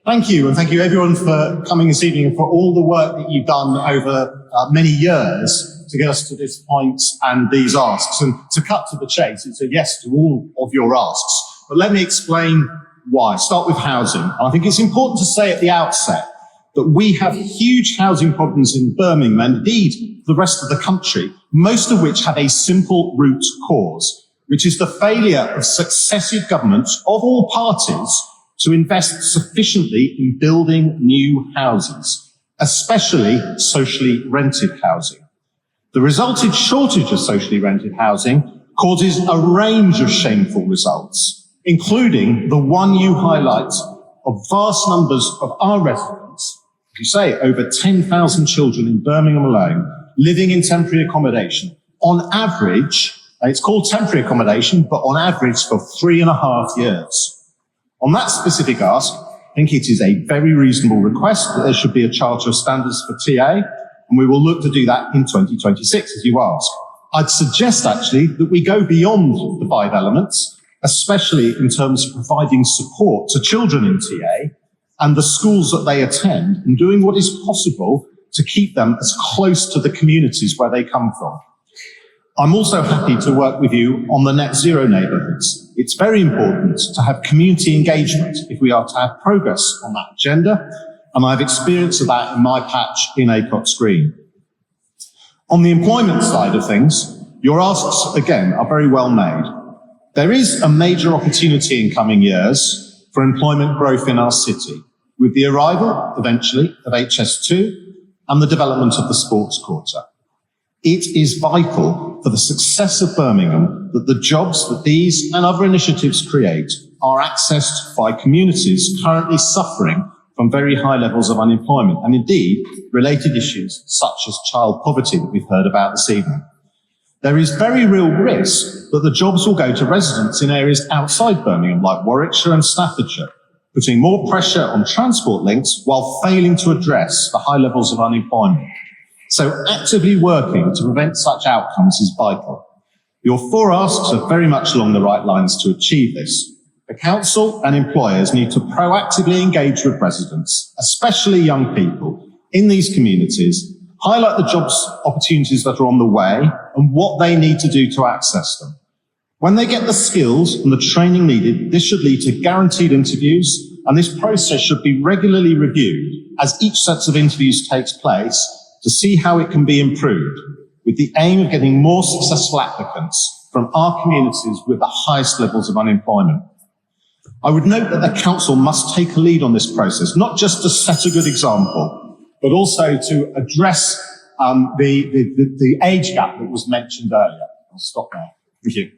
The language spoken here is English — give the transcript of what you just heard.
Thank you, and thank you everyone for coming this evening and for all the work that you've done over many years to get us to this point and these asks. And to cut to the chase, it's a yes to all of your asks. But let me explain why. Start with housing. I think it's important to say at the outset that we have huge housing problems in Birmingham and indeed the rest of the country, most of which have a simple root cause, which is the failure of successive governments of all parties to invest sufficiently in building new houses, especially socially rented housing. The resulting shortage of socially rented housing causes a range of shameful results, including the one you highlight of vast numbers of our residents, as you say, over 10,000 children in Birmingham alone, living in temporary accommodation. On average, and it's called temporary accommodation, but on average for 3.5 years. On that specific ask, I think it is a very reasonable request that there should be a Charter of Standards for TA, and we will look to do that in 2026, as you ask. I'd suggest, actually, that we go beyond the 5 elements, especially in terms of providing support to children in TA and the schools that they attend, and doing what is possible to keep them as close to the communities where they come from. I'm also happy to work with you on the net zero neighbourhoods. It's very important to have community engagement if we are to have progress on that agenda, and I have experience of that in my patch in Acots Green. On the employment side of things, your asks, again, are very well made. There is a major opportunity in coming years for employment growth in our city, with the arrival, eventually, of HS2 and the development of the sports quarter. It is vital for the success of Birmingham that the jobs that these and other initiatives create are accessed by communities currently suffering from very high levels of unemployment, and indeed related issues such as child poverty that we've heard about this evening. There is very real risk that the jobs will go to residents in areas outside Birmingham, like Warwickshire and Staffordshire, putting more pressure on transport links while failing to address the high levels of unemployment. So actively working to prevent such outcomes is vital. Your 4 asks are very much along the right lines to achieve this. The council and employers need to proactively engage with residents, especially young people, in these communities, highlight the jobs opportunities that are on the way and what they need to do to access them. When they get the skills and the training needed, this should lead to guaranteed interviews, and this process should be regularly reviewed as each set of interviews takes place to see how it can be improved, with the aim of getting more successful applicants from our communities with the highest levels of unemployment. I would note that the council must take a lead on this process, not just to set a good example, but also to address the age gap that was mentioned earlier. I'll stop there. Thank you.